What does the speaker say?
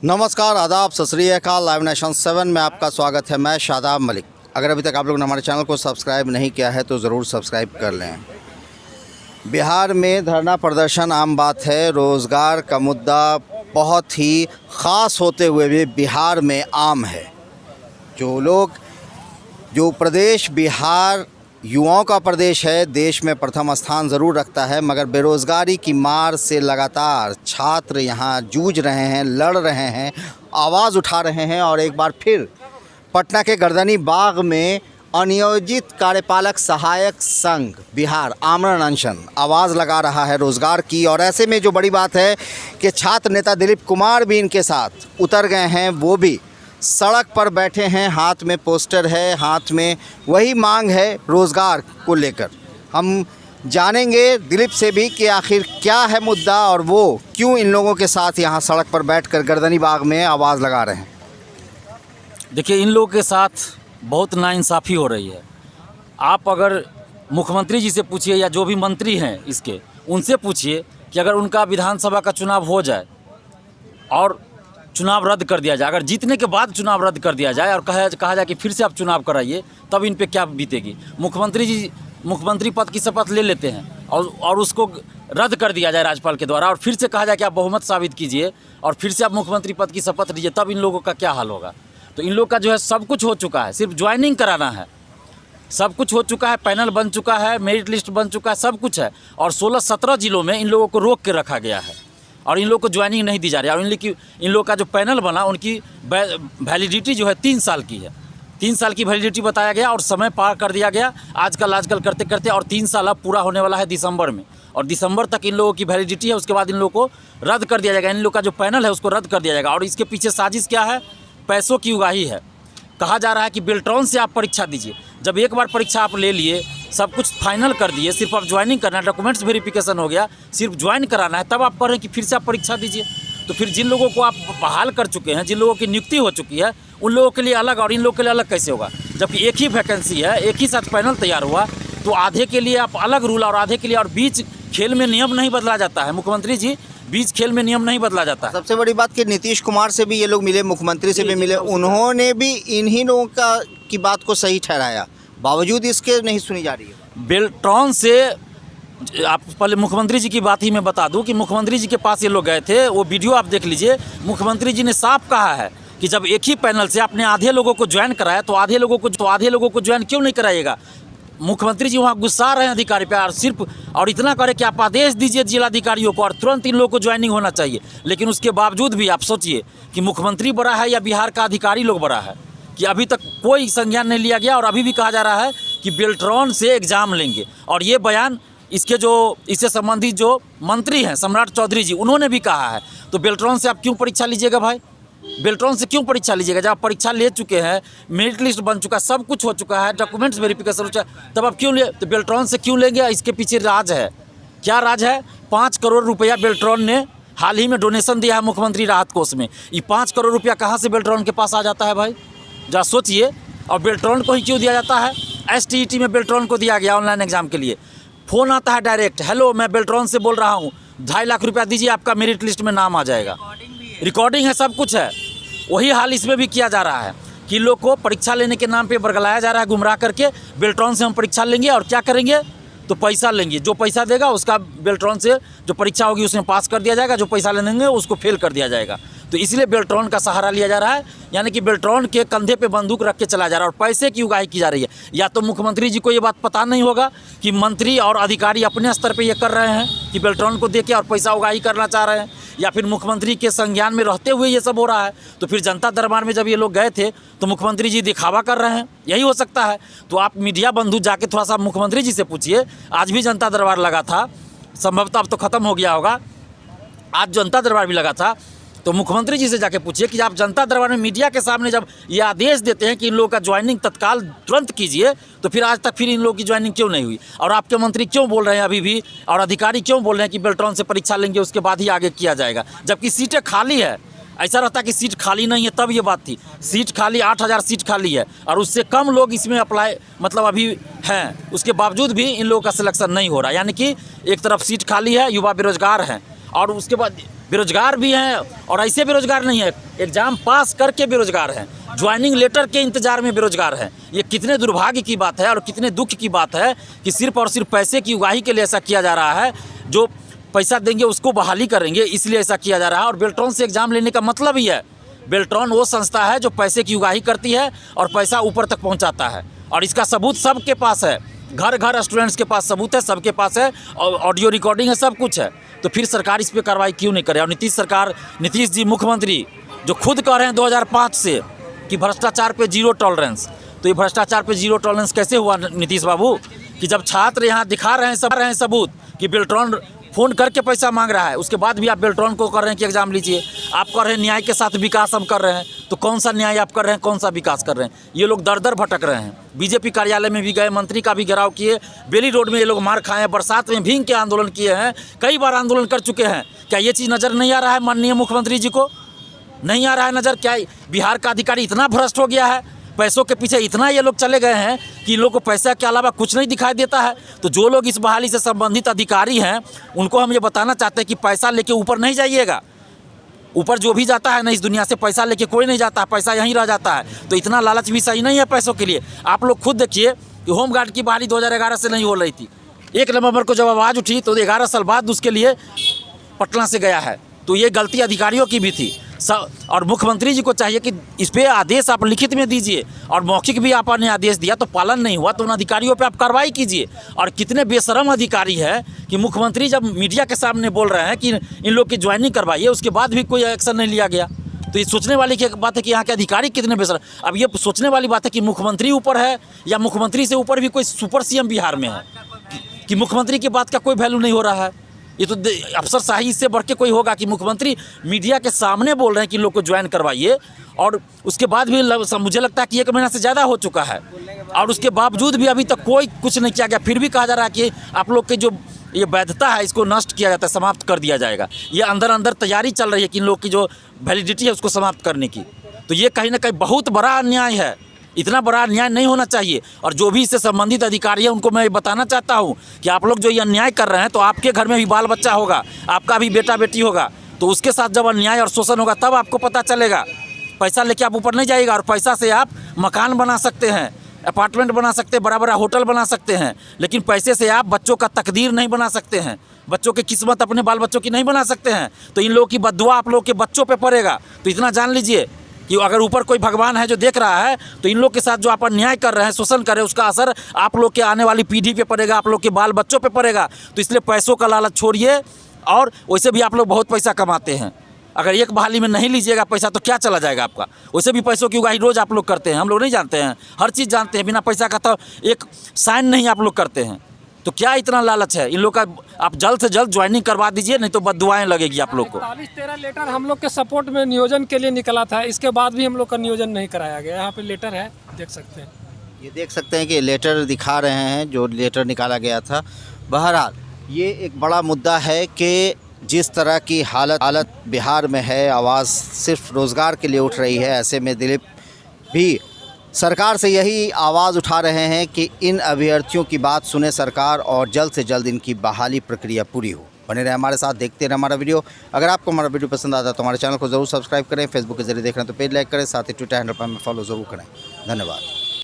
नमस्कार, आदाब, सत श्री अकाल। लाइव नेशन 7 में आपका स्वागत है। मैं शादाब मलिक। अगर अभी तक आप लोगों ने हमारे चैनल को सब्सक्राइब नहीं किया है तो ज़रूर सब्सक्राइब कर लें। बिहार में धरना प्रदर्शन आम बात है। रोज़गार का मुद्दा बहुत ही ख़ास होते हुए भी बिहार में आम है। जो प्रदेश बिहार युवाओं का प्रदेश है, देश में प्रथम स्थान ज़रूर रखता है, मगर बेरोज़गारी की मार से लगातार छात्र यहाँ जूझ रहे हैं, लड़ रहे हैं, आवाज़ उठा रहे हैं। और एक बार फिर पटना के गर्दनी बाग में अनियोजित कार्यपालक सहायक संघ बिहार आमरण अनशन आवाज़ लगा रहा है रोज़गार की। और ऐसे में जो बड़ी बात है कि छात्र नेता दिलीप कुमार भी इनके साथ उतर गए हैं। वो भी सड़क पर बैठे हैं, हाथ में पोस्टर है, हाथ में वही मांग है रोज़गार को लेकर। हम जानेंगे दिलीप से भी कि आखिर क्या है मुद्दा और वो क्यों इन लोगों के साथ यहाँ सड़क पर बैठकर गर्दनी बाग में आवाज़ लगा रहे हैं। देखिए, इन लोगों के साथ बहुत नाइंसाफ़ी हो रही है। आप अगर मुख्यमंत्री जी से पूछिए या जो भी मंत्री हैं इसके, उनसे पूछिए कि अगर उनका विधानसभा का चुनाव हो जाए और चुनाव रद्द कर दिया जाए, अगर जीतने के बाद चुनाव रद्द कर दिया जाए और कहा जाए कि फिर से आप चुनाव कराइए, तब इन पे क्या बीतेगी। मुख्यमंत्री जी मुख्यमंत्री पद की शपथ ले लेते हैं और उसको रद्द कर दिया जाए राज्यपाल के द्वारा, और फिर से कहा जाए कि आप बहुमत साबित कीजिए और फिर से आप मुख्यमंत्री पद की शपथ लीजिए, तब इन लोगों का क्या हाल होगा। तो इन लोग का जो है सब कुछ हो चुका है, सिर्फ ज्वाइनिंग कराना है। सब कुछ हो चुका है, पैनल बन चुका है, मेरिट लिस्ट बन चुका है, सब कुछ है। और 16-17 जिलों में इन लोगों को रोक के रखा गया है और इन लोग को ज्वाइनिंग नहीं दी जा रही है। और इन लोग का जो पैनल बना, उनकी वैलिडिटी जो है 3 साल की है। 3 साल की वैलिडिटी बताया गया और समय पार कर दिया गया आजकल करते करते। और 3 साल अब पूरा होने वाला है दिसंबर में, और दिसंबर तक इन लोगों की वैलिडिटी है। उसके बाद इन लोगों को रद्द कर दिया जाएगा। इन लोग का जो पैनल है उसको रद्द कर दिया जाएगा। और इसके पीछे साजिश क्या है? पैसों की उगाही है। कहा जा रहा है कि बेल्ट्रॉन से आप परीक्षा दीजिए। जब एक बार परीक्षा आप ले लिए, सब कुछ फाइनल कर दिए, सिर्फ आप ज्वाइनिंग करना है, डॉक्यूमेंट्स वेरिफिकेशन हो गया, सिर्फ ज्वाइन कराना है, तब आप कह रहे हैं कि फिर से आप परीक्षा दीजिए। तो फिर जिन लोगों को आप बहाल कर चुके हैं, जिन लोगों की नियुक्ति हो चुकी है, उन लोगों के लिए अलग और इन लोगों के लिए अलग कैसे होगा? जबकि एक ही वैकेंसी है, एक ही साथ पैनल तैयार हुआ, तो आधे के लिए आप अलग रूल और आधे के लिए, और बीच खेल में नियम नहीं बदला जाता है। मुख्यमंत्री जी, बीच खेल में नियम नहीं बदला जाता है। सबसे बड़ी बात कि नीतीश कुमार से भी ये लोग मिले, मुख्यमंत्री से भी मिले, उन्होंने भी इन्हीं लोगों की बात को सही ठहराया, बावजूद इसके नहीं सुनी जा रही है। बेल्ट्रॉन से आप पहले मुख्यमंत्री जी की बात ही मैं बता दूं कि मुख्यमंत्री जी के पास ये लोग गए थे, वो वीडियो आप देख लीजिए। मुख्यमंत्री जी ने साफ कहा है कि जब एक ही पैनल से आपने आधे लोगों को ज्वाइन कराया, तो आधे लोगों को ज्वाइन क्यों नहीं कराइएगा। मुख्यमंत्री जी वहाँ गुस्सा रहे हैं अधिकारी पे, और सिर्फ और इतना करे कि आप आदेश दीजिए जिलाधिकारियों को और तुरंत इन लोगों को ज्वाइनिंग होना चाहिए। लेकिन उसके बावजूद भी आप सोचिए कि मुख्यमंत्री बड़ा है या बिहार का अधिकारी लोग बड़ा है, कि अभी तक कोई संज्ञान नहीं लिया गया। और अभी भी कहा जा रहा है कि बेल्ट्रॉन से एग्ज़ाम लेंगे। और ये बयान इससे संबंधित जो मंत्री हैं सम्राट चौधरी जी, उन्होंने भी कहा है। तो बेल्ट्रॉन से आप क्यों परीक्षा लीजिएगा भाई? बेल्ट्रॉन से क्यों परीक्षा लीजिएगा? जब आप परीक्षा ले चुके हैं, मेरिट लिस्ट बन चुका है, सब कुछ हो चुका है, डॉक्यूमेंट्स वेरिफिकेशन हो चुका है, तब आप क्यों ले? तो बेल्ट्रॉन से क्यों लेंगे? इसके पीछे राज है। क्या राज है? 5 करोड़ रुपया बेल्ट्रॉन ने हाल ही में डोनेशन दिया है मुख्यमंत्री राहत कोष में। ये 5 करोड़ रुपया कहाँ से बेल्ट्रॉन के पास आ जाता है भाई? जरा सोचिए। और बेल्ट्रॉन को ही क्यों दिया जाता है? STET में बेल्ट्रॉन को दिया गया ऑनलाइन एग्जाम के लिए। फ़ोन आता है डायरेक्ट, हेलो मैं बेल्ट्रॉन से बोल रहा हूँ, 2.5 लाख रुपया दीजिए, आपका मेरिट लिस्ट में नाम आ जाएगा। रिकॉर्डिंग है, सब कुछ है। वही हाल इसमें भी किया जा रहा है कि लोग को परीक्षा लेने के नाम पे बरगलाया जा रहा है, गुमराह करके। बेल्ट्रॉन से हम परीक्षा लेंगे और क्या करेंगे? तो पैसा लेंगे। जो पैसा देगा उसका बेल्ट्रॉन से जो परीक्षा होगी उसमें पास कर दिया जाएगा, जो पैसा ले लेंगे उसको फेल कर दिया जाएगा। तो इसलिए बेल्ट्रॉन का सहारा लिया जा रहा है, यानी कि बेल्ट्रॉन के कंधे पे बंदूक रख के चला जा रहा है और पैसे की उगाही की जा रही है। या तो मुख्यमंत्री जी को ये बात पता नहीं होगा कि मंत्री और अधिकारी अपने स्तर पे ये कर रहे हैं कि बेल्ट्रॉन को देके और पैसा उगाही करना चाह रहे हैं, या फिर मुख्यमंत्री के संज्ञान में रहते हुए ये सब हो रहा है। तो फिर जनता दरबार में जब ये लोग गए थे तो मुख्यमंत्री जी दिखावा कर रहे हैं, यही हो सकता है। तो आप मीडिया बंधु जाके थोड़ा सा मुख्यमंत्री जी से पूछिए। आज भी जनता दरबार लगा था, संभवतः अब तो ख़त्म हो गया होगा, आज जनता दरबार भी लगा था। तो मुख्यमंत्री जी से जाके पूछिए कि आप जनता दरबार में मीडिया के सामने जब ये आदेश देते हैं कि इन लोगों का ज्वाइनिंग तत्काल तुरंत कीजिए, तो फिर आज तक फिर इन लोगों की ज्वाइनिंग क्यों नहीं हुई? और आपके मंत्री क्यों बोल रहे हैं अभी भी, और अधिकारी क्यों बोल रहे हैं कि बेल्ट्रॉन से परीक्षा लेंगे उसके बाद ही आगे किया जाएगा, जबकि सीटें खाली है। ऐसा रहता कि सीट खाली नहीं है तब ये बात थी। सीट खाली 8000 सीट खाली है और उससे कम लोग इसमें अप्लाई मतलब अभी हैं, उसके बावजूद भी इन लोगों का सिलेक्शन नहीं हो रहा। यानी कि एक तरफ सीट खाली है, युवा बेरोजगार हैं, और उसके बाद बेरोजगार भी हैं और ऐसे बेरोजगार नहीं है, एग्ज़ाम पास करके बेरोजगार हैं, ज्वाइनिंग लेटर के इंतज़ार में बेरोजगार हैं। ये कितने दुर्भाग्य की बात है और कितने दुख की बात है कि सिर्फ और सिर्फ पैसे की उगाही के लिए ऐसा किया जा रहा है। जो पैसा देंगे उसको बहाली करेंगे, इसलिए ऐसा किया जा रहा है। और बेल्ट्रॉन से एग्ज़ाम लेने का मतलब ही है, बेल्ट्रॉन वो संस्था है जो पैसे की उगाही करती है और पैसा ऊपर तक पहुंचाता है। और इसका सबूत सबके पास है, घर घर स्टूडेंट्स के पास सबूत है, सबके पास है, और ऑडियो रिकॉर्डिंग है, सब कुछ है। तो फिर सरकार इस पर कार्रवाई क्यों नहीं करे? और नीतीश जी मुख्यमंत्री जो खुद कह रहे हैं 2005 से कि भ्रष्टाचार पे जीरो टॉलरेंस, तो ये भ्रष्टाचार पे जीरो टॉलरेंस कैसे हुआ नीतीश बाबू? कि जब छात्र यहाँ दिखा रहे हैं सबूत कि बेल्ट्रॉन फ़ोन करके पैसा मांग रहा है, उसके बाद भी आप बेल्ट्रॉन को कर रहे हैं कि एग्ज़ाम लीजिए। आप कर रहे हैं न्याय के साथ विकास हम कर रहे हैं, तो कौन सा न्याय आप कर रहे हैं, कौन सा विकास कर रहे हैं? ये लोग दर दर भटक रहे हैं। बीजेपी कार्यालय में भी गए, मंत्री का भी घेराव किए, बेली रोड में ये लोग मार खाए हैं, बरसात में भींग के आंदोलन किए हैं, कई बार आंदोलन कर चुके हैं। क्या ये चीज़ नज़र नहीं आ रहा है माननीय मुख्यमंत्री जी को? नहीं आ रहा है नज़र? क्या बिहार का अधिकारी इतना भ्रष्ट हो गया है, पैसों के पीछे इतना ये लोग चले गए हैं कि इन लोग को पैसा के अलावा कुछ नहीं दिखाई देता है? तो जो लोग इस बहाली से संबंधित अधिकारी हैं उनको हम ये बताना चाहते हैं कि पैसा लेके ऊपर नहीं जाइएगा। ऊपर जो भी जाता है ना इस दुनिया से, पैसा लेके कोई नहीं जाता, पैसा यहीं रह जाता है। तो इतना लालच भी सही नहीं है पैसों के लिए। आप लोग खुद देखिए कि होमगार्ड की बहाली 2011 से नहीं हो रही थी। 1 नवंबर को जब आवाज़ उठी तो 11 साल बाद उसके लिए पटना से गया है। तो ये गलती अधिकारियों की भी थी। और मुख्यमंत्री जी को चाहिए कि इस पे आदेश आप लिखित में दीजिए, और मौखिक भी आपने आदेश दिया तो पालन नहीं हुआ, तो उन अधिकारियों पे आप कार्रवाई कीजिए। और कितने बेशरम अधिकारी है कि मुख्यमंत्री जब मीडिया के सामने बोल रहे हैं कि इन लोग की ज्वाइनिंग करवाइए, उसके बाद भी कोई एक्शन नहीं लिया गया। तो ये सोचने वाली की बात है कि यहाँ के अधिकारी कितने बेशरम। अब ये सोचने वाली बात है कि मुख्यमंत्री ऊपर है या मुख्यमंत्री से ऊपर भी कोई सुपर सीएम बिहार में है कि मुख्यमंत्री की बात का कोई वैल्यू नहीं हो रहा है। ये तो अफसरशाही इससे बढ़ के कोई होगा कि मुख्यमंत्री मीडिया के सामने बोल रहे हैं कि लोग को ज्वाइन करवाइए, और उसके बाद भी मुझे लगता है कि 1 महीना से ज़्यादा हो चुका है, और उसके बावजूद भी अभी तक कोई कुछ नहीं किया गया। फिर भी कहा जा रहा है कि आप लोग के जो ये वैधता है इसको नष्ट किया जाता है, समाप्त कर दिया जाएगा। ये अंदर अंदर तैयारी चल रही है कि इन लोग की जो वैलिडिटी है उसको समाप्त करने की। तो ये कहीं ना कहीं बहुत बड़ा अन्याय है। इतना बड़ा अन्याय नहीं होना चाहिए। और जो भी इससे संबंधित अधिकारी है उनको मैं बताना चाहता हूँ कि आप लोग जो ये अन्याय कर रहे हैं, तो आपके घर में भी बाल बच्चा होगा, आपका भी बेटा बेटी होगा, तो उसके साथ जब अन्याय और शोषण होगा तब आपको पता चलेगा। पैसा लेके आप ऊपर नहीं जाइएगा, और पैसा से आप मकान बना सकते हैं, अपार्टमेंट बना सकते हैं, बड़ा बड़ा होटल बना सकते हैं, लेकिन पैसे से आप बच्चों का तकदीर नहीं बना सकते हैं, बच्चों की किस्मत अपने बाल बच्चों की नहीं बना सकते हैं। तो इन लोगों की बद्दुआ आप लोग के बच्चों पे पड़ेगा। तो इतना जान लीजिए कि अगर ऊपर कोई भगवान है जो देख रहा है, तो इन लोग के साथ जो आप अन्याय कर रहे हैं, शोषण कर रहे हैं, उसका असर आप लोग के आने वाली पीढ़ी पे पड़ेगा, आप लोग के बाल बच्चों पे पड़ेगा। तो इसलिए पैसों का लालच छोड़िए। और वैसे भी आप लोग बहुत पैसा कमाते हैं, अगर एक बहाली में नहीं लीजिएगा पैसा तो क्या चला जाएगा आपका? वैसे भी पैसों की उगाही रोज़ आप लोग करते हैं, हम लोग नहीं जानते हैं? हर चीज़ जानते हैं, बिना पैसा का तो एक साइन नहीं आप लोग करते हैं। तो क्या इतना लालच है इन लोग का? आप जल्द से जल्द ज्वाइनिंग करवा दीजिए, नहीं तो बद्दुआएं लगेगी आप लोग को। 41-13 लेटर हम लोग के सपोर्ट में नियोजन के लिए निकला था, इसके बाद भी हम लोग का नियोजन नहीं कराया गया। यहाँ पे लेटर है, देख सकते हैं। ये देख सकते हैं कि लेटर दिखा रहे हैं, जो लेटर निकाला गया था। बहरहाल ये एक बड़ा मुद्दा है कि जिस तरह की हालत बिहार में है, आवाज़ सिर्फ रोज़गार के लिए उठ रही है। ऐसे में दिलीप भी सरकार से यही आवाज़ उठा रहे हैं कि इन अभ्यर्थियों की बात सुने सरकार, और जल्द से जल्द इनकी बहाली प्रक्रिया पूरी हो। बने रहे हमारे साथ, देखते रहे हमारा वीडियो। अगर आपको हमारा वीडियो पसंद आता है तो हमारे चैनल को ज़रूर सब्सक्राइब करें। फेसबुक के जरिए देख रहे हैं तो पेज लाइक करें, साथ ही ट्विटर हैंडल पर हमें फॉलो ज़रूर करें। धन्यवाद।